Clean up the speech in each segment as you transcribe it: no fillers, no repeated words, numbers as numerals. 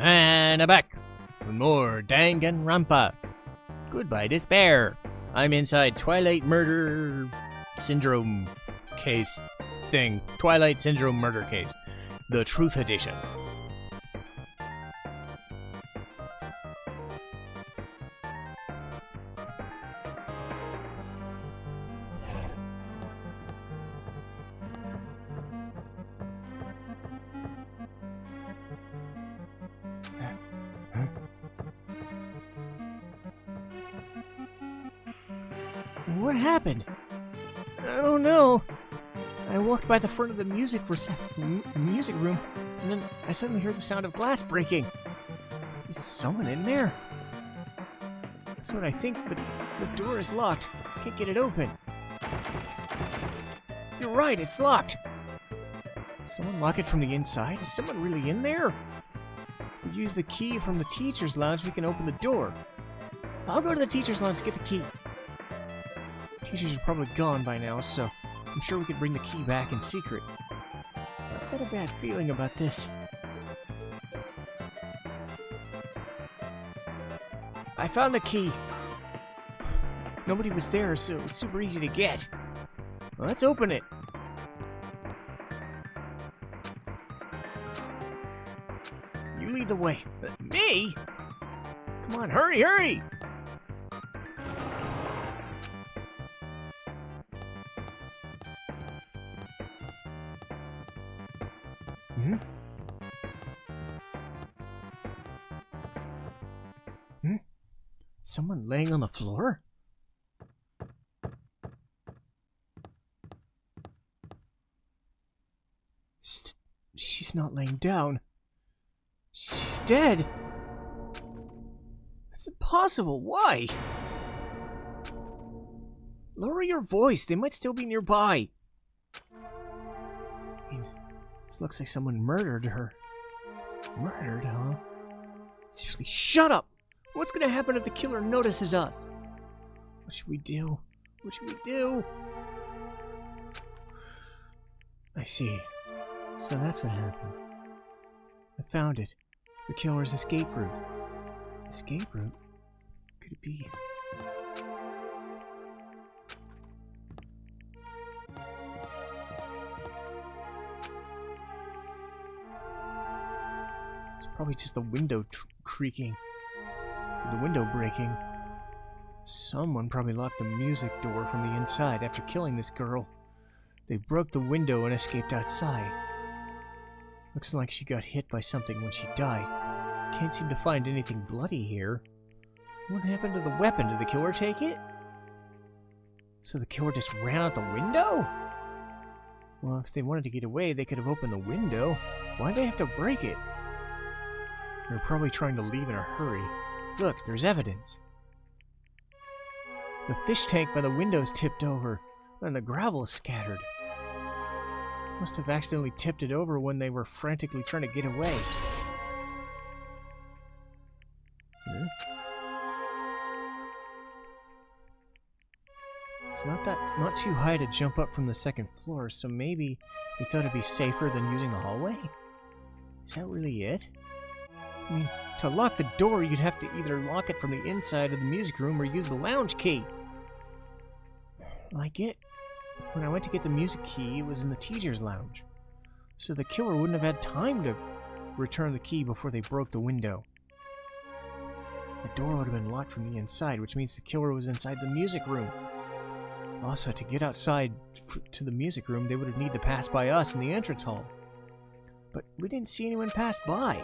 And I'm back for more Danganronpa. Goodbye, despair. I'm inside Twilight Murder Syndrome case thing. Twilight Syndrome murder case. The Truth Edition. What happened? I don't know. I walked by the front of the music room, and then I suddenly heard the sound of glass breaking. There's someone in there. That's what I think, but the door is locked. Can't get it open. You're right, it's locked. Someone lock it from the inside? Is someone really in there? We use the key from the teacher's lounge, we can open the door. I'll go to the teacher's lounge to get the key. Teachers are probably gone by now, so I'm sure we could bring the key back in secret. I've got a bad feeling about this. I found the key. Nobody was there, so it was super easy to get. Well, let's open it. You lead the way. Me? Come on, hurry, hurry! Someone laying on the floor? She's not laying down. She's dead. That's impossible. Why? Lower your voice. They might still be nearby. I mean, this looks like someone murdered her. Murdered, huh? Seriously, shut up! What's gonna happen if the killer notices us? What should we do? What should we do? I see. So that's what happened. I found it. The killer's escape route. Escape route? What could it be? It's probably just the window creaking. The window breaking. Someone probably locked the music door from the inside after killing this girl. They broke the window and escaped outside. Looks like she got hit by something when she died. Can't seem to find anything bloody here. What happened to the weapon? Did the killer take it? So the killer just ran out the window? Well, if they wanted to get away, they could have opened the window. Why'd they have to break it? They're probably trying to leave in a hurry. Look, there's evidence. The fish tank by the window's tipped over, and the gravel is scattered. They must have accidentally tipped it over when they were frantically trying to get away. It's not too high to jump up from the second floor, so maybe they thought it'd be safer than using the hallway? Is that really it? I mean, to lock the door, you'd have to either lock it from the inside of the music room or use the lounge key. When I went to get the music key, it was in the teacher's lounge. So the killer wouldn't have had time to return the key before they broke the window. The door would have been locked from the inside, which means the killer was inside the music room. Also, to get outside to the music room, they would have needed to pass by us in the entrance hall. But we didn't see anyone pass by.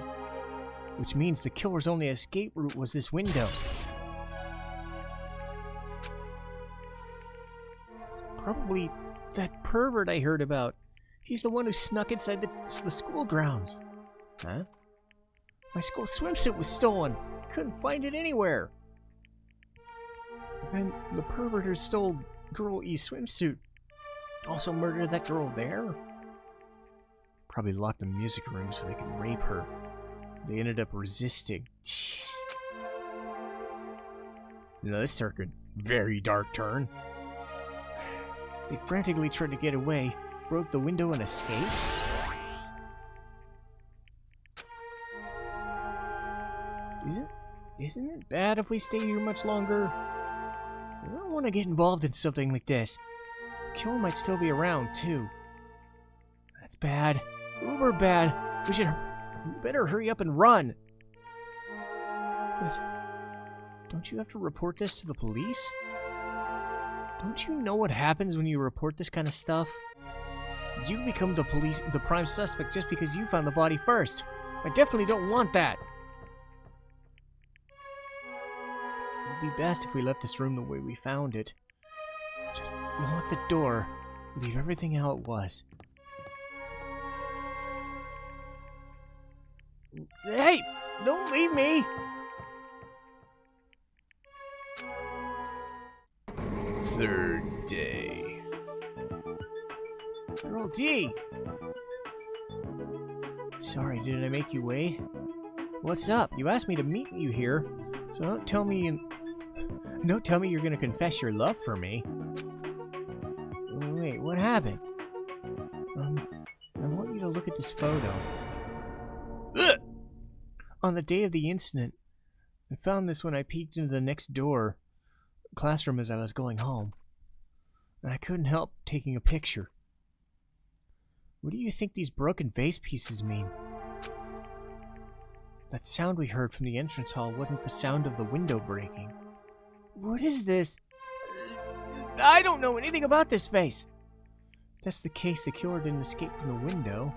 Which means the killer's only escape route was this window. It's probably that pervert I heard about. He's the one who snuck inside the school grounds. Huh? My school swimsuit was stolen. Couldn't find it anywhere. And the pervert who stole Girl E's swimsuit also murdered that girl there? Probably locked the music room so they could rape her. They ended up resisting. Jeez. Now this took a very dark turn. They frantically tried to get away, broke the window and escaped? Isn't it bad if we stay here much longer? I don't want to get involved in something like this. The killer might still be around, too. That's bad. Uber bad. We better hurry up and run. But don't you have to report this to the police? Don't you know what happens when you report this kind of stuff? You become the prime suspect just because you found the body first. I definitely don't want that. It'd be best if we left this room the way we found it. Just lock the door. Leave everything how it was. Hey! Don't leave me! Third day. Girl D! Sorry, did I make you wait? What's up? You asked me to meet you here, so don't tell me you're gonna confess your love for me. Wait, what happened? I want you to look at this photo. Ugh! On the day of the incident, I found this when I peeked into the next door classroom as I was going home, and I couldn't help taking a picture. What do you think these broken vase pieces mean? That sound we heard from the entrance hall wasn't the sound of the window breaking. What is this? I don't know anything about this vase. If that's the case, the killer didn't escape from the window.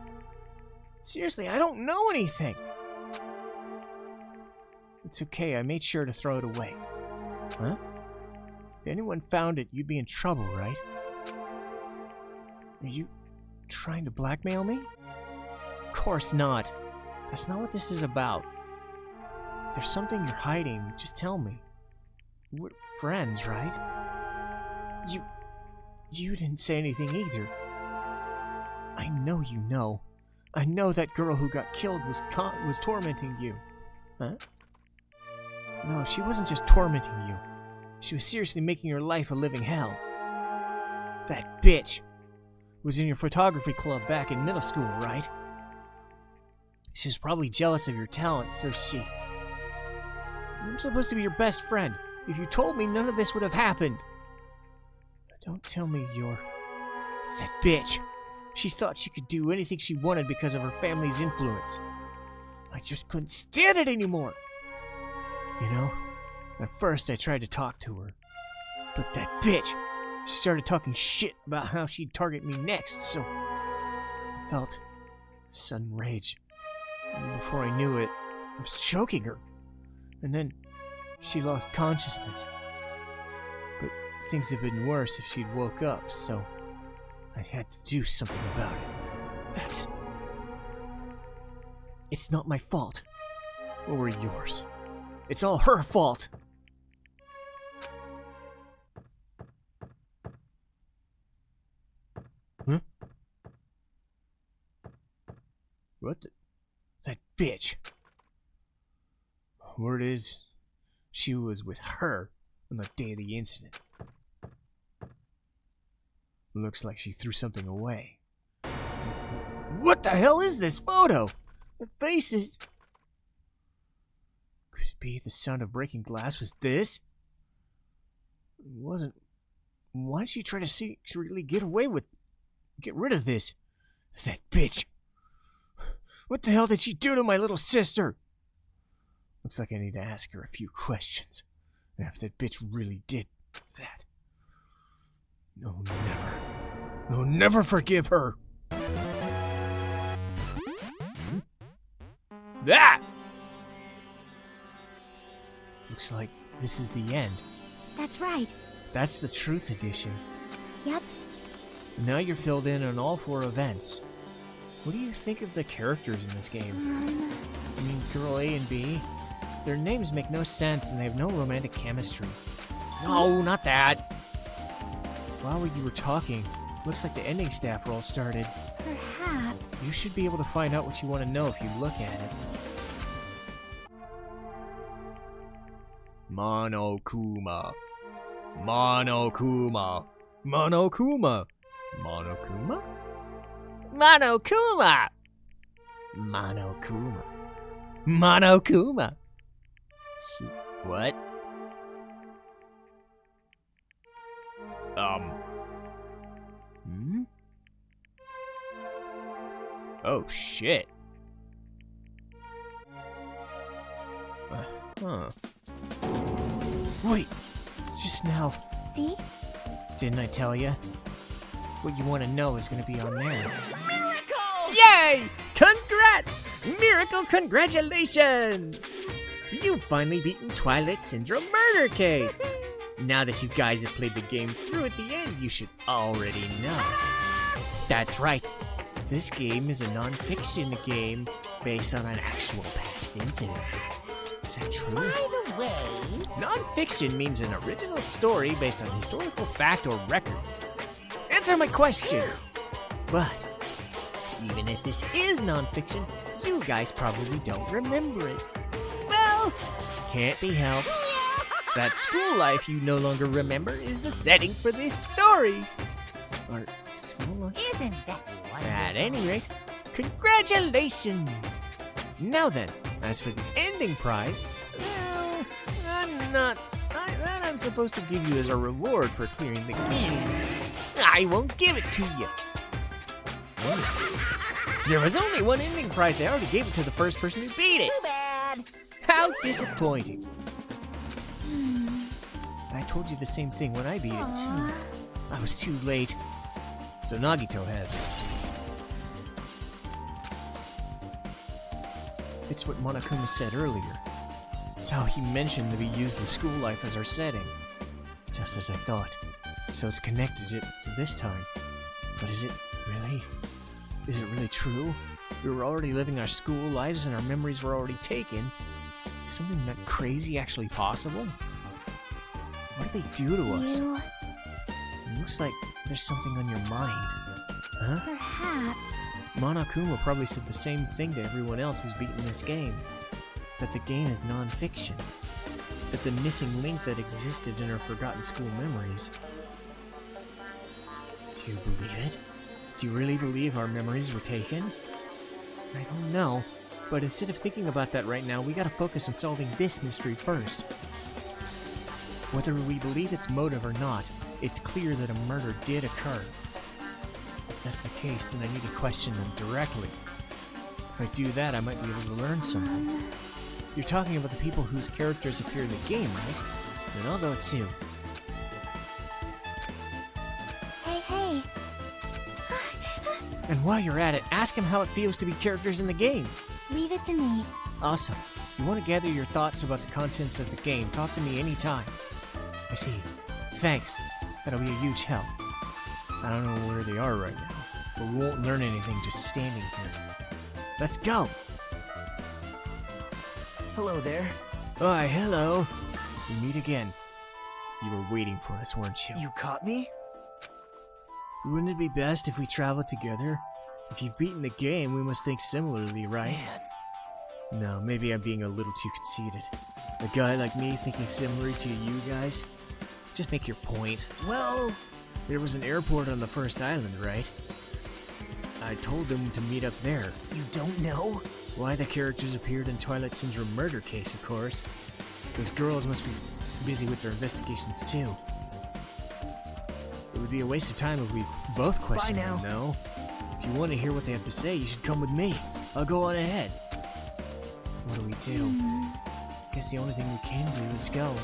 Seriously, I don't know anything. It's okay, I made sure to throw it away. Huh? If anyone found it, you'd be in trouble, right? Are you trying to blackmail me? Of course not. That's not what this is about. If there's something you're hiding, just tell me. We're friends, right? You didn't say anything either. I know you know. I know that girl who got killed was tormenting you. Huh? No, she wasn't just tormenting you. She was seriously making your life a living hell. That bitch was in your photography club back in middle school, right? She was probably jealous of your talent, so she... I'm supposed to be your best friend. If you told me, none of this would have happened. Don't tell me you're... That bitch. She thought she could do anything she wanted because of her family's influence. I just couldn't stand it anymore. You know, at first I tried to talk to her. But that bitch, she started talking shit about how she'd target me next, so... I felt sudden rage. And before I knew it, I was choking her. And then she lost consciousness. But things have been worse if she'd woke up, so I had to do something about it. It's not my fault. Or yours. It's all her fault. Huh? What the... That bitch. Word is, she was with her on the day of the incident. Looks like she threw something away. What the hell is this photo? The face is... Could it be the sound of breaking glass was this? It wasn't... Why did she try to secretly get rid of this? That bitch. What the hell did she do to my little sister? Looks like I need to ask her a few questions. And if that bitch really did that... No, never. No, never forgive her! That! Looks like this is the end. That's right. That's the Truth Edition. Yep. Now you're filled in on all 4 events. What do you think of the characters in this game? I mean, Girl A and B? Their names make no sense and they have no romantic chemistry. No, not that! While you were talking, looks like the ending staff roll started. Perhaps. You should be able to find out what you want to know if you look at it. Monokuma. Monokuma. Monokuma. Monokuma? Monokuma! Monokuma. Monokuma. What? Hmm? Oh, shit. Huh. Wait! Just now. See? Didn't I tell you? What you want to know is going to be on there. Miracle! Yay! Congrats! Miracle congratulations! You've finally beaten Twilight Syndrome Murder Case! Now that you guys have played the game through at the end, you should already know. That's right. This game is a non-fiction game based on an actual past incident. Is that true? By the way, Non-fiction means an original story based on historical fact or record. Answer my question! But, even if this is non-fiction, you guys probably don't remember it. Well, can't be helped. That school life you no longer remember is the setting for this story. Or school life? isn't that wonderful? At any rate, congratulations! Now then, as for the ending prize, well, that I'm supposed to give you as a reward for clearing the game. I won't give it to you. There was only one ending prize. I already gave it to the first person who beat it. Too bad. How disappointing. I told you the same thing when I beat it too. I was too late. So Nagito has it. It's what Monokuma said earlier. It's how he mentioned that we use the school life as our setting. Just as I thought. So it's connected to this time. But is it really? Is it really true? We were already living our school lives and our memories were already taken. Is something that crazy actually possible? What do they do to us? It looks like there's something on your mind. Huh? Perhaps. Monokuma probably said the same thing to everyone else who's beaten this game. That the game is non-fiction. That the missing link that existed in our forgotten school memories. Do you believe it? Do you really believe our memories were taken? I don't know, but instead of thinking about that right now, we gotta focus on solving this mystery first. Whether we believe its motive or not, it's clear that a murder did occur. If that's the case, then I need to question them directly. If I do that, I might be able to learn something. You're talking about the people whose characters appear in the game, right? Then I'll go too. Hey. And while you're at it, ask him how it feels to be characters in the game. Leave it to me. Awesome. If you want to gather your thoughts about the contents of the game, talk to me anytime. I see. Thanks. That'll be a huge help. I don't know where they are right now, but we won't learn anything just standing here. Let's go! Hello there. Why, hello. We meet again. You were waiting for us, weren't you? You caught me? Wouldn't it be best if we traveled together? If you've beaten the game, we must think similarly, right? Man. No, maybe I'm being a little too conceited. A guy like me thinking similar to you guys? Just make your point. Well, There was an airport on the first island, right? I told them to meet up there. you don't know? Why the characters appeared in Twilight Syndrome Murder Case, of course. Those girls must be busy with their investigations, too. It would be a waste of time if we both questioned Bye now. them, no? If you want to hear what they have to say, you should come with me. I'll go on ahead. What do we do? Guess the only thing we can do is go.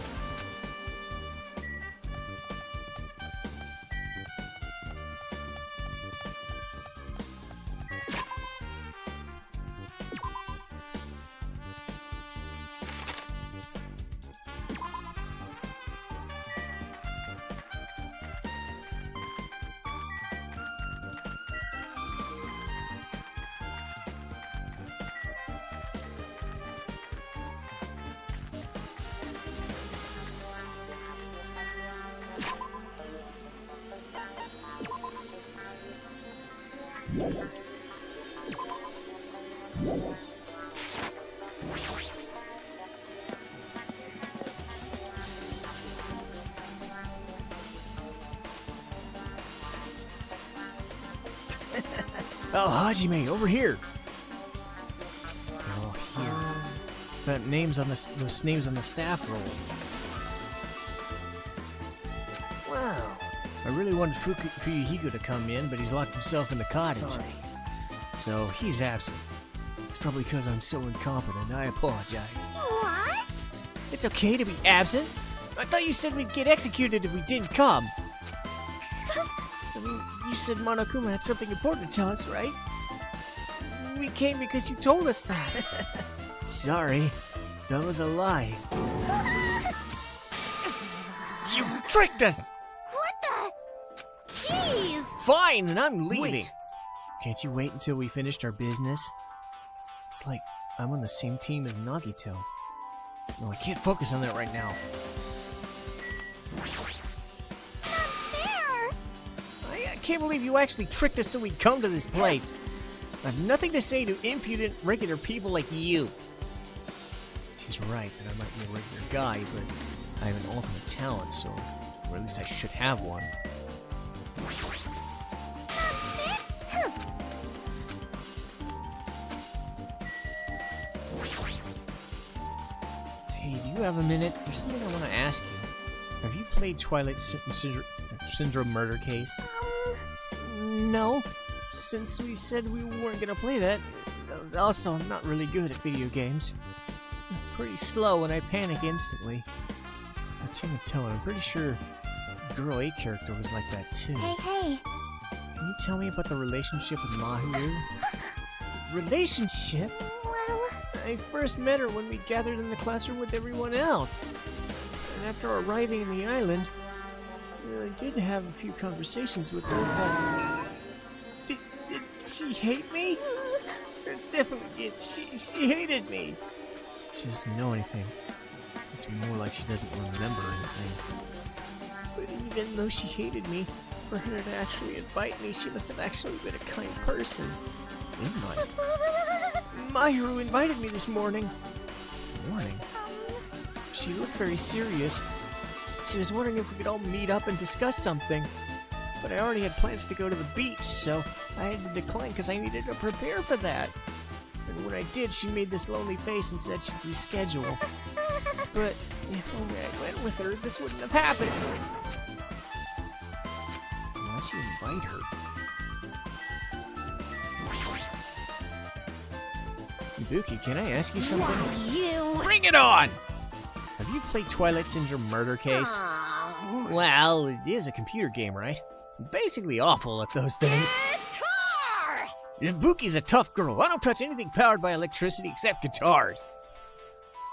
Oh, Hajime, over here! Oh, here. that names on those names on the staff roll. Wow. I really wanted Fuyuhiko to come in, but he's locked himself in the cottage. Sorry. So he's absent. It's probably because I'm so incompetent. I apologize. What? It's okay to be absent. I thought you said we'd get executed if we didn't come. I mean, you said Monokuma had something important to tell us, right? We came because you told us that. Sorry, that was a lie. You tricked us! What the? Jeez! Fine, and I'm leaving. Wait. Can't you wait until we finished our business? It's like I'm on the same team as Nagito. No, I can't focus on that right now. Not fair! I can't believe you actually tricked us so we'd come to this place. I have nothing to say to impudent, regular people like you. She's right that I might be a regular guy, but I have an ultimate talent, so... Or at least I should have one. Hey, do you have a minute? There's something I want to ask you. Have you played Twilight Syndrome Murder Case? No. Since we said we weren't gonna play that. Also, I'm not really good at video games. I'm pretty slow and I panic instantly. Tone, I'm pretty sure Girl 8 character was like that too. Hey. Can you tell me about the relationship with Mahiru? Relationship? Well, I first met her when we gathered in the classroom with everyone else. And after arriving in the island, I did have a few conversations with her, but... Did she hate me? It's definitely it. She hated me. She doesn't know anything. It's more like she doesn't remember anything. But even though she hated me, for her to actually invite me, she must have actually been a kind person. Invite? Mahiru invited me this morning. Morning? She looked very serious. She was wondering if we could all meet up and discuss something. But I already had plans to go to the beach, so I had to decline because I needed to prepare for that. And when I did, she made this lonely face and said she'd reschedule. But if only I went with her, this wouldn't have happened. Why'd she invite her? Ibuki, can I ask you something? you... Bring it on! Have you played Twilight Syndrome Murder Case? Oh. Well, it is a computer game, right? Basically awful at those things. Guitar! Ibuki's a tough girl. I don't touch anything powered by electricity except guitars.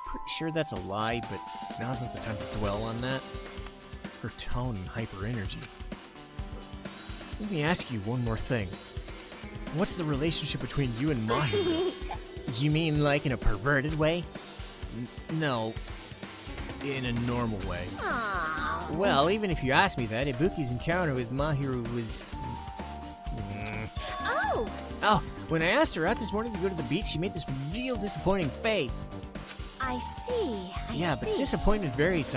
Pretty sure that's a lie, but now's not the time to dwell on that. Her tone and hyper energy. Let me ask you one more thing. What's the relationship between you and Mahiru? You mean like in a perverted way? No. In a normal way. Aw. Well, even if you ask me that, Ibuki's encounter with Mahiru was... Oh, when I asked her out this morning to go to the beach, she made this real disappointing face. I see. But disappointment varies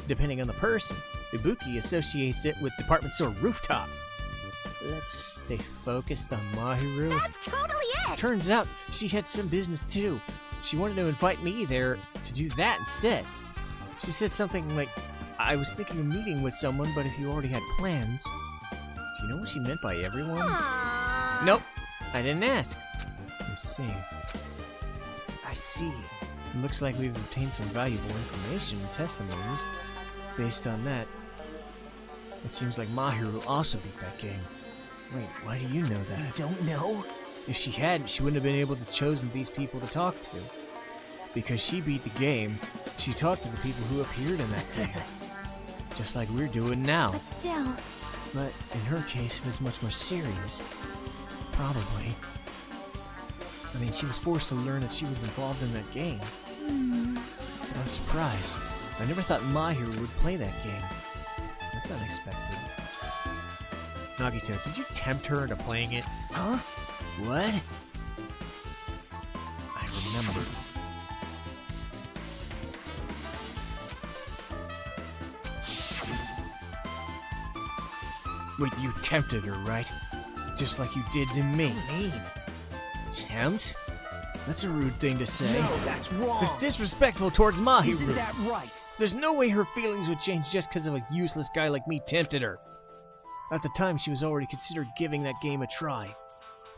depending on the person. Ibuki associates it with department store rooftops. Let's stay focused on Mahiru. That's totally it! Turns out she had some business too. She wanted to invite me there to do that instead. She said something like, I was thinking of meeting with someone, but if you already had plans. Do you know what she meant by everyone? Aww. Nope, I didn't ask. I see. It looks like we've obtained some valuable information and testimonies. Based on that, it seems like Mahiru also beat that game. Wait, why do you know that? You don't know? If she hadn't, she wouldn't have been able to chosen these people to talk to. Because she beat the game, she talked to the people who appeared in that game. Just like we're doing now. But still... But in her case, it was much more serious. Probably. I mean, she was forced to learn that she was involved in that game. But I'm surprised. I never thought Mahiru would play that game. That's unexpected. Nagito, did you tempt her into playing it? Huh? What? I remember. Wait, you tempted her, right? Just like you did to me. What do you mean? Tempt? That's a rude thing to say. No, that's wrong. It's disrespectful towards Mahiru. Isn't that right? There's no way her feelings would change just because of a useless guy like me tempted her. At the time, she was already considered giving that game a try.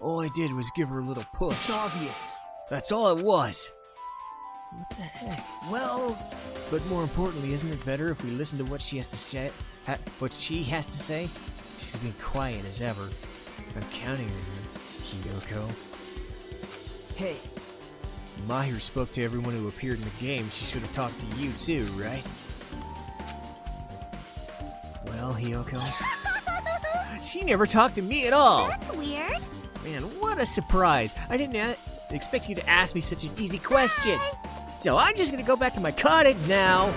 All I did was give her a little push. It's obvious. That's all it was. What the heck? Well, But more importantly, isn't it better if we listen to what she has to say? She's been quiet as ever. I'm counting on you, Hiyoko. hey, Mahiru spoke to everyone who appeared in the game. She should have talked to you too, right? Well, Hiyoko, she never talked to me at all. That's weird. Man, what a surprise. I didn't expect you to ask me such an easy question. So I'm just gonna go back to my cottage now.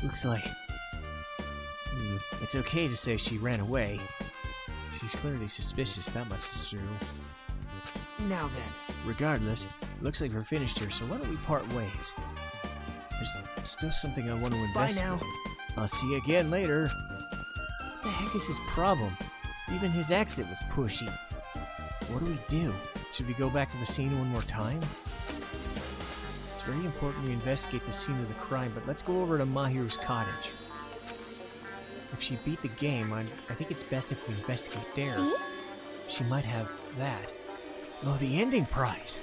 Looks like it's okay to say she ran away. She's clearly suspicious, that much is true. now then. Regardless, looks like we're finished here, so why don't we part ways? There's still something I want to Bye investigate. now. I'll see you again later. What the heck is his problem? Even his exit was pushy. What do we do? Should we go back to the scene one more time? It's very important we investigate the scene of the crime, but let's go over to Mahiru's cottage. If she beat the game, I think it's best if we investigate there. See? She might have that. Oh, the ending prize!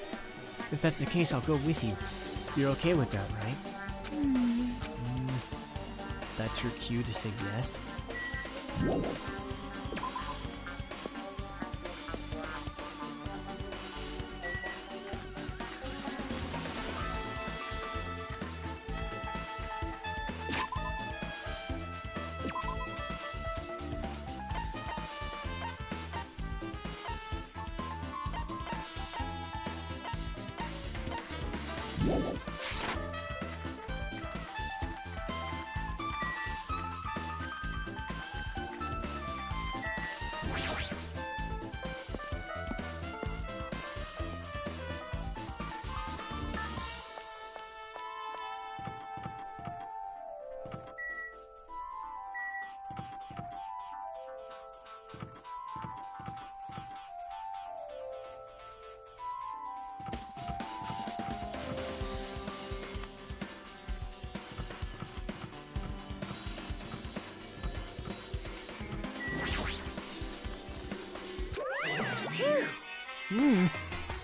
If that's the case, I'll go with you. You're okay with that, right? That's your cue to say yes?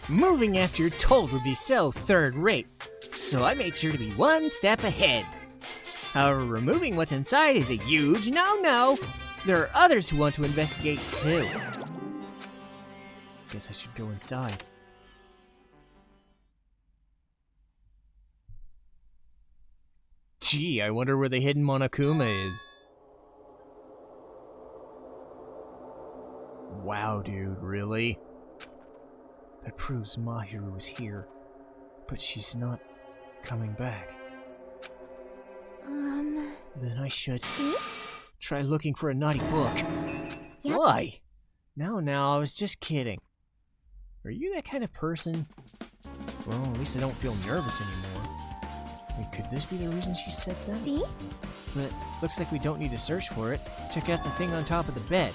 Moving after you're told would be so third-rate, so I made sure to be one step ahead. However, removing what's inside is a huge no-no. There are others who want to investigate too. Guess I should go inside. Gee, I wonder where the hidden Monokuma is. Wow, dude, really? That proves Mahiru was here, but she's not coming back. Then I should try looking for a naughty book. Yep. Why? No, I was just kidding. Are you that kind of person? Well, at least I don't feel nervous anymore. Wait, could this be the reason she said that? See? But looks like we don't need to search for it. Check out the thing on top of the bed.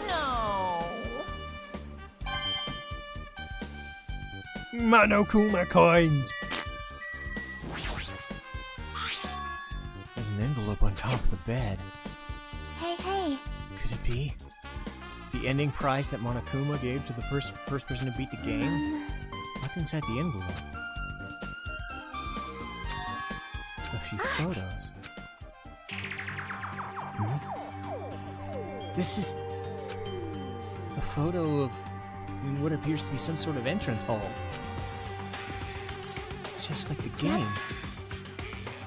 No. Monokuma coins! There's an envelope on top of the bed. Hey. Could it be the ending prize that Monokuma gave to the first person to beat the game? What's inside the envelope? A few photos. This is a photo of what appears to be some sort of entrance hall. It's just like the game.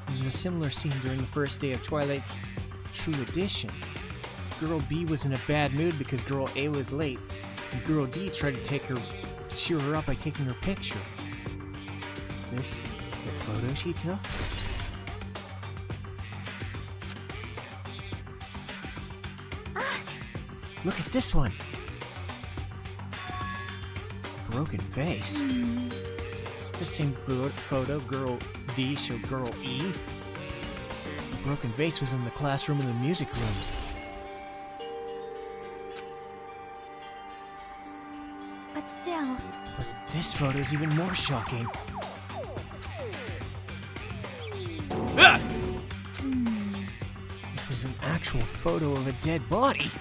There's a similar scene during the first day of Twilight's True Edition. Girl B was in a bad mood because Girl A was late, and Girl D tried to cheer her up by taking her picture. Is this the photo she took? Look at this one! Broken face. It's the same photo Girl D showed Girl E. broken vase was in the classroom and the music room. But still, But this photo is even more shocking. Ah! This is an actual photo of a dead body.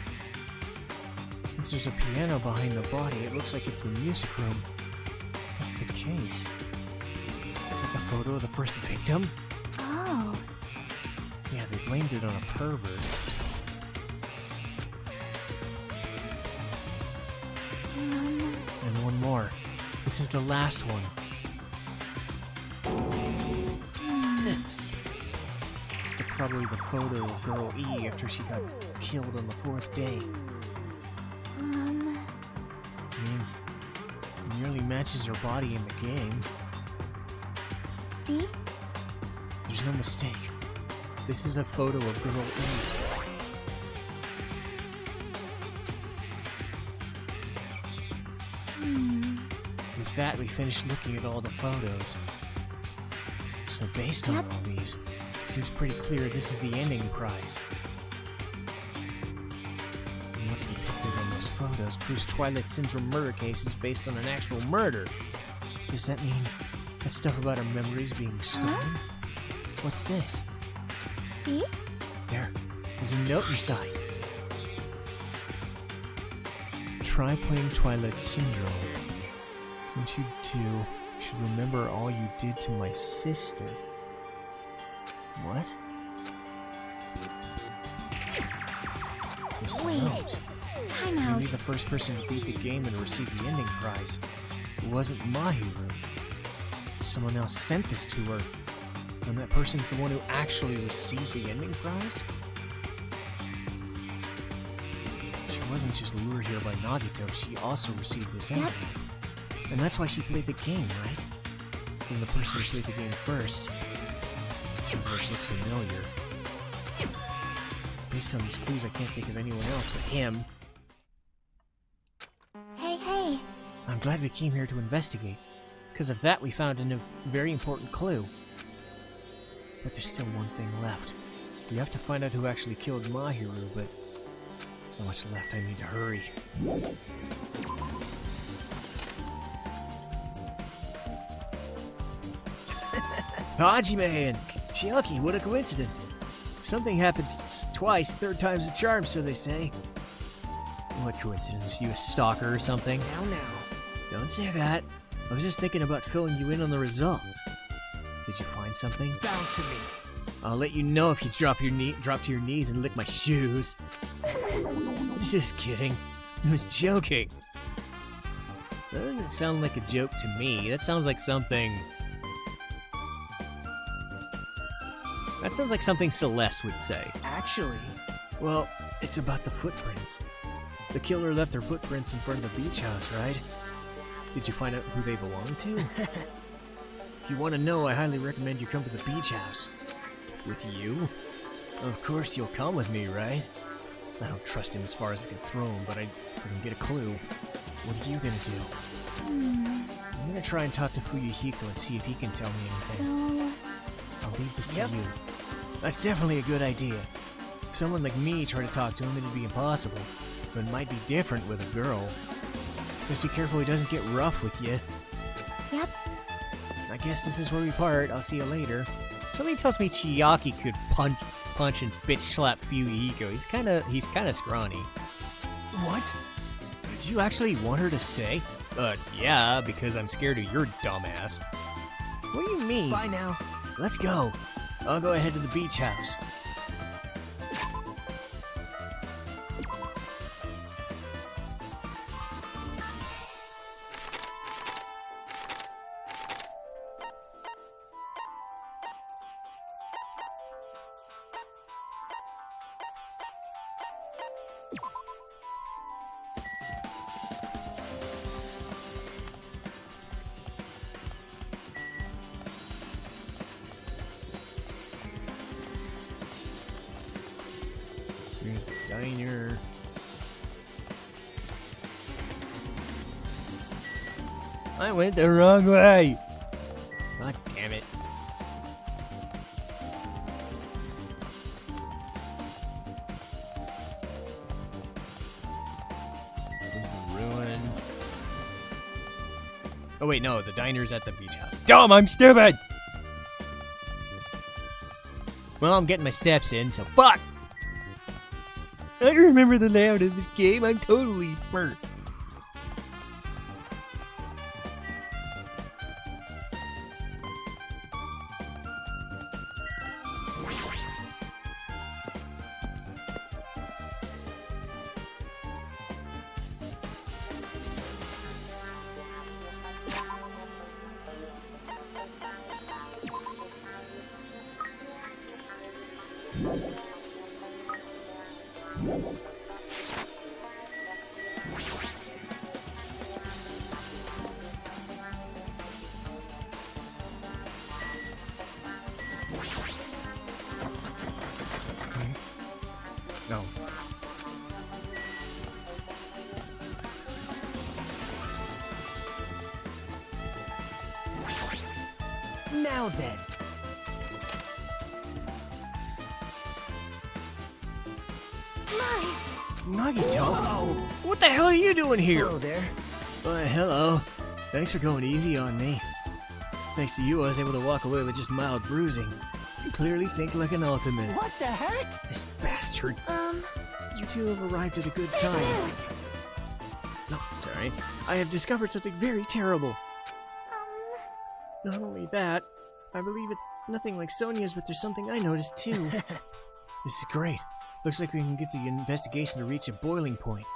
Since there's a piano behind the body, it looks like it's the music room. What's the case? Is it the photo of the first victim? oh, Yeah, they blamed it on a pervert. And one more. This is the last one. It's probably the photo of girl E after she got killed on the 4th day. I mean, it nearly matches her body in the game. see? There's no mistake. This is a photo of girl E. With that, we finished looking at all the photos. So based on all these, it seems pretty clear this is the ending prize. And what's depicted on those photos proves Twilight Syndrome murder case is based on an actual murder. Does that mean that stuff about our memories being stolen? What's this? See? There's a note inside. Try playing Twilight Syndrome. What you do, you should remember all you did to my sister. What? This Wait. note. Time You'll out. be the first person to beat the game and receive the ending prize. It wasn't Mahiru. Someone else sent this to her. And that person's the one who actually received the ending prize? She wasn't just lured here by Nagito, she also received this ending. And that's why she played the game, right? And the person who played the game first. Something that looks familiar. Based on these clues, I can't think of anyone else but him. Hey. I'm glad we came here to investigate. Because of that, we found a very important clue. But there's still one thing left. We have to find out who actually killed Mahiru, but there's not much left. I need to hurry. Hajime and Chiaki, what a coincidence. Something happens twice, third time's a charm, so they say. What coincidence? You a stalker or something? Now. Don't say that. I was just thinking about filling you in on the results. Did you find something? Bound to me. I'll let you know if you drop to your knees and lick my shoes. Just kidding. I was joking. That doesn't sound like a joke to me. That sounds like something... That sounds like something Celeste would say. Actually, Well, it's about the footprints. The killer left her footprints in front of the beach house, right? Did you find out who they belong to? If you want to know, I highly recommend you come to the beach house. With you? Of course you'll come with me, right? I don't trust him as far as I can throw him, but I can get a clue. What are you gonna do? I'm gonna try and talk to Fuyuhiko and see if he can tell me anything. So, I'll leave this Yep. to you. That's definitely a good idea. If someone like me tried to talk to him, it'd be impossible. But it might be different with a girl. Just be careful he doesn't get rough with you. yep. I guess this is where we part. I'll see you later. Somebody tells me Chiaki could punch and bitch slap Fuyuhiko. He's kinda scrawny. what? Did you actually want her to stay? Yeah, because I'm scared of your dumbass. What do you mean? Bye now. Let's go. I'll go ahead to the beach house. Here's the diner. I went the wrong way. God damn it. Oh wait, no, the diner's at the beach house. Dumb, I'm stupid! Well, I'm getting my steps in, so fuck! I remember the layout of this game, I'm totally smart. No. Now then. Nagito? What the hell are you doing here? Hello there. Hello. Thanks for going easy on me. Thanks to you, I was able to walk away with just mild bruising. You clearly think like an ultimate. What the heck? This bastard. You two have arrived at a good time. No, sorry. I have discovered something very terrible. Not only that, I believe it's nothing like Sonia's, but there's something I noticed too. This is great. Looks like we can get the investigation to reach a boiling point.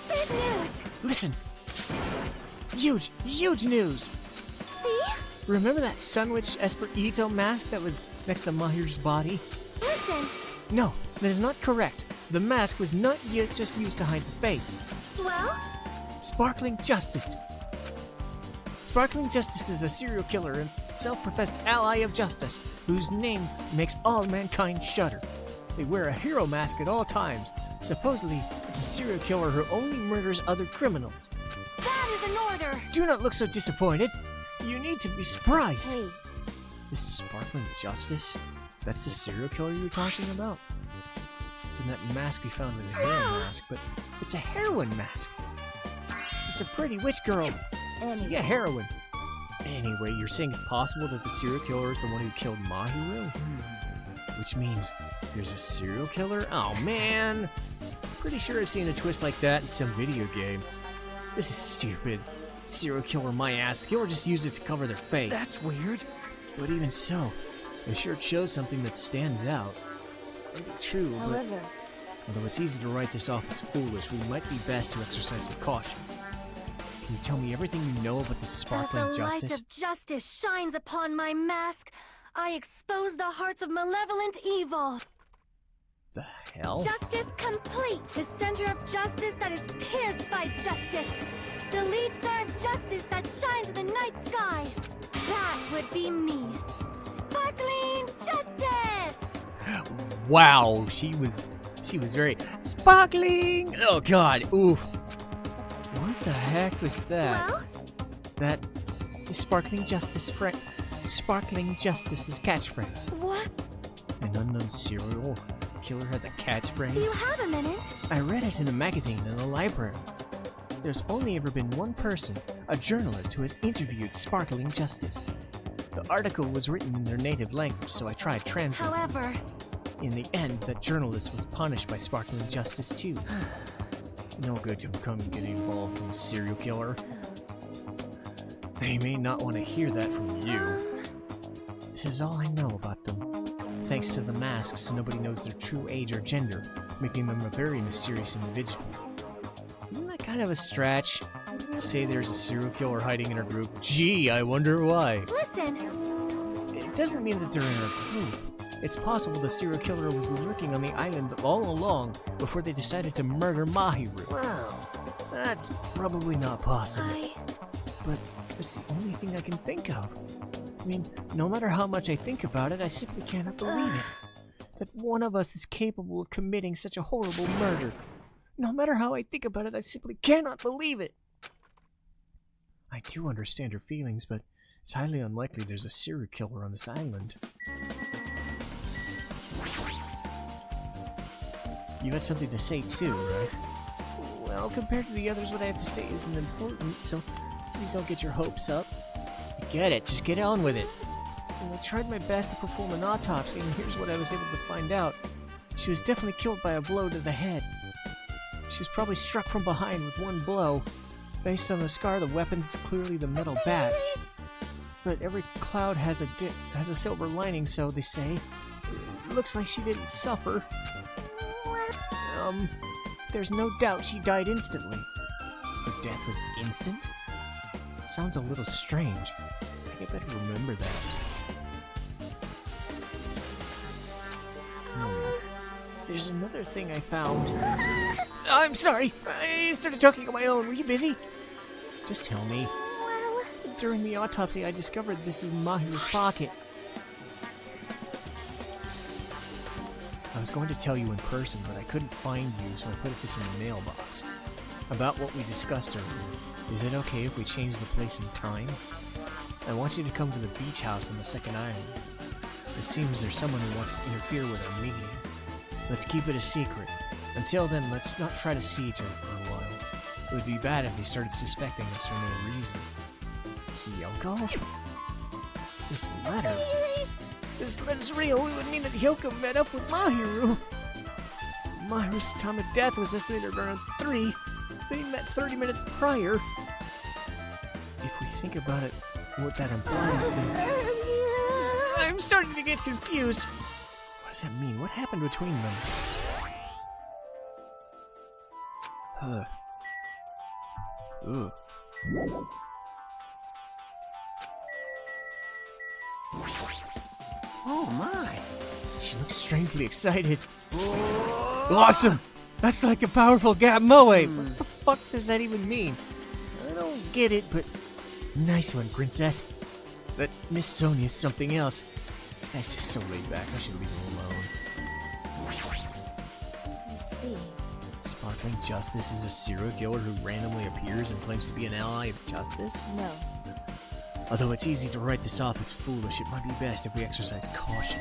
Big news! Listen! Huge, huge news! See? Remember that Sunwitch Esperito mask that was next to Mahir's body? Listen! No, that is not correct. The mask was not yet just used to hide the face. Well? Sparkling Justice. Sparkling Justice is a serial killer and self-professed ally of justice, whose name makes all mankind shudder. They wear a hero mask at all times. Supposedly, it's a serial killer who only murders other criminals. That is an order! Do not look so disappointed. You need to be surprised. Hey, This Sparkling Justice? That's the serial killer you were talking about? And that mask we found was a hero mask, but it's a heroine mask. It's a pretty witch girl. See, a heroine. Anyway, you're saying it's possible that the serial killer is the one who killed Mahiru? Which means there's a serial killer? Oh man! Pretty sure I've seen a twist like that in some video game. This is stupid. Serial killer my ass. The killer just used it to cover their face. That's weird. But even so, it sure shows something that stands out. Maybe true, but however, although it's easy to write this off as foolish, we might be best to exercise some caution. Can you tell me everything you know about this Sparkling as the Justice? light of justice shines upon my mask, I expose the hearts of malevolent evil. The hell? Justice complete! The center of justice that is pierced by justice! The lead star of justice that shines in the night sky! That would be me! Sparkling Justice! Wow, she was very sparkling! Oh god, oof. What the heck was that? Well, That is Sparkling Justice's catchphrase. what? An unknown serial killer has a catchphrase? Do you have a minute? I read it in a magazine in the library. There's only ever been one person, a journalist, who has interviewed Sparkling Justice. The article was written in their native language, so I tried translating. However, In the end, that journalist was punished by Sparkling Justice too. No good can come getting involved in a serial killer. They may not want to hear that from you. This is all I know about them. Thanks to the masks, nobody knows their true age or gender, making them a very mysterious individual. Isn't that kind of a stretch? Say there's a serial killer hiding in our group. Gee, I wonder why. listen! It doesn't mean that they're in our group. It's possible the serial killer was lurking on the island all along before they decided to murder Mahiru. Wow. That's probably not possible. I... But it's the only thing I can think of. I mean, no matter how much I think about it, I simply cannot believe it. That one of us is capable of committing such a horrible murder. No matter how I think about it, I simply cannot believe it. I do understand her feelings, but it's highly unlikely there's a serial killer on this island. You had something to say too, right? Well, compared to the others, what I have to say isn't important, so please don't get your hopes up. I get it, just get on with it. And I tried my best to perform an autopsy, and here's what I was able to find out. She was definitely killed by a blow to the head. She was probably struck from behind with one blow. Based on the scar, the weapon's clearly the metal bat. But every cloud has a silver lining, so they say. It looks like she didn't suffer. There's no doubt she died instantly. Her death was instant? It sounds a little strange. I think I better remember that. There's another thing I found. I'm sorry! I started talking on my own. Were you busy? Just tell me. Well... During the autopsy, I discovered this is Mahiru's pocket. I was going to tell you in person, but I couldn't find you, so I put this in the mailbox. About what we discussed earlier. Is it okay if we change the place and time? I want you to come to the beach house on the second island. It seems there's someone who wants to interfere with our meeting. Let's keep it a secret. Until then, let's not try to see each other for a while. It would be bad if they started suspecting us for no reason. Hyoko? This letter... This letter's real. It would mean that Hyoko met up with Mahiru. Mahiru's time of death was estimated around 3. They met 30 minutes prior. If we think about it, what that implies, then... I'm starting to get confused. What does that mean? What happened between them? Ugh. Oh my! She looks strangely excited. Awesome! That's like a powerful gap moe! What the fuck does that even mean? I don't get it, but... Nice one, princess. But Miss Sonia's something else. This guy's just so laid back, I should leave him alone. I see. Sparkling Justice is a serial killer who randomly appears and claims to be an ally of justice? No. Although it's easy to write this off as foolish, it might be best if we exercise caution.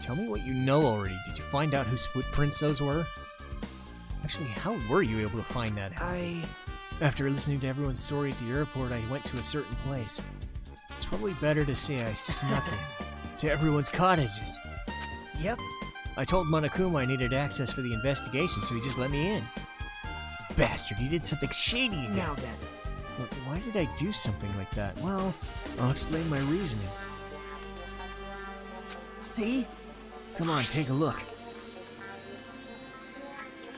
Tell me what you know already. Did you find out whose footprints those were? Actually, how were you able to find that out? After listening to everyone's story at the airport, I went to a certain place. It's probably better to say I snuck in. To everyone's cottages. Yep. I told Monokuma I needed access for the investigation, so he just let me in. Bastard, he did something shady again. Now then. But why did I do something like that? Well, I'll explain my reasoning. See? Come on, take a look.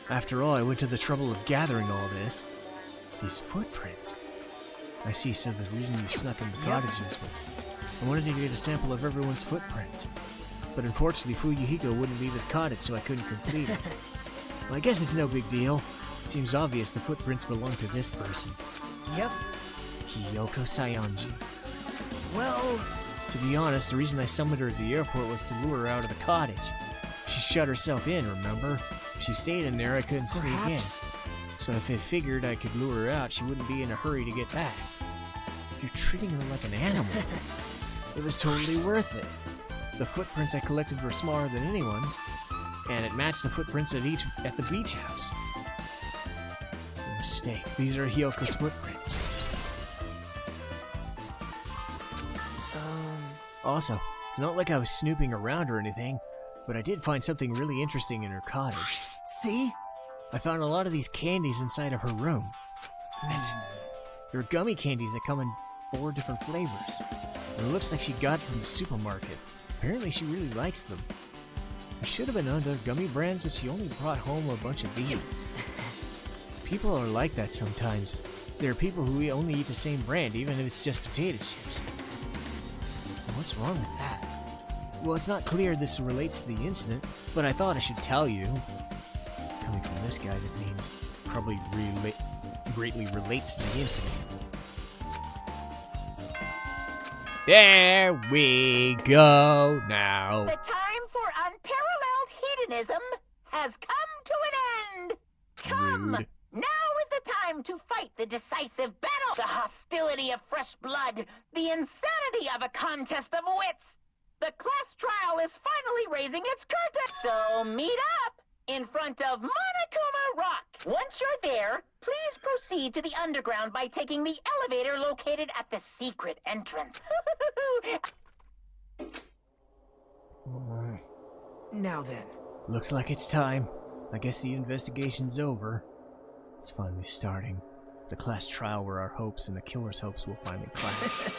After all, I went to the trouble of gathering all this. These footprints. I see, so the reason you snuck in the cottages was I wanted to get a sample of everyone's footprints. But unfortunately, Fuyuhiko wouldn't leave his cottage, so I couldn't complete it. Well, I guess it's no big deal. It seems obvious the footprints belong to this person. Yep. Hiyoko Sayonji. Well... To be honest, the reason I summoned her at the airport was to lure her out of the cottage. She shut herself in, remember? If she stayed in there, I couldn't sneak in. So if I figured I could lure her out, she wouldn't be in a hurry to get back. You're treating her like an animal. It was totally worth it. The footprints I collected were smaller than anyone's, and it matched the footprints at the beach house. It's a mistake. These are Hyoko's footprints. Also, it's not like I was snooping around or anything, but I did find something really interesting in her cottage. See? I found a lot of these candies inside of her room. They're gummy candies that come in 4 different flavors. And it looks like she got it from the supermarket. Apparently she really likes them. I should have been under gummy brands, but she only brought home a bunch of these. People are like that sometimes. There are people who only eat the same brand, even if it's just potato chips. What's wrong with that? Well, it's not clear this relates to the incident, but I thought I should tell you. Coming from this guy, that means probably greatly relates to the incident. There we go now. The time for unparalleled hedonism has come to an end. Come! Rude. Now is the time to fight the decisive battle. The hostility of fresh blood. The insanity of a contest of wits. The class trial is finally raising its curtain. So meet up in front of Monokuma Rock. Once you're there, please proceed to the underground by taking the elevator located at the secret entrance. Now then. Looks like it's time. I guess the investigation's over. It's finally starting. The class trial where our hopes and the killer's hopes will finally clash.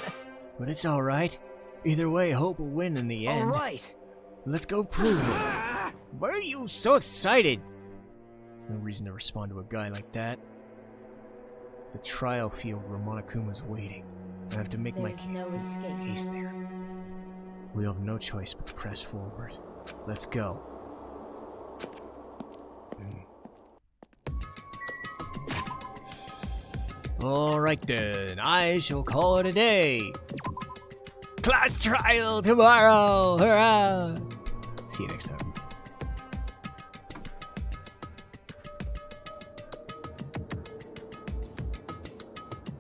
But it's alright. Either way, hope will win in the end. Alright. Let's go prove it. Why are you so excited? There's no reason to respond to a guy like that. The trial field where Monokuma's waiting. I have to make my There's no escape. case there. We have no choice but to press forward. Let's go. Alright then, I shall call it a day. Class trial tomorrow! Hurrah! See you next time.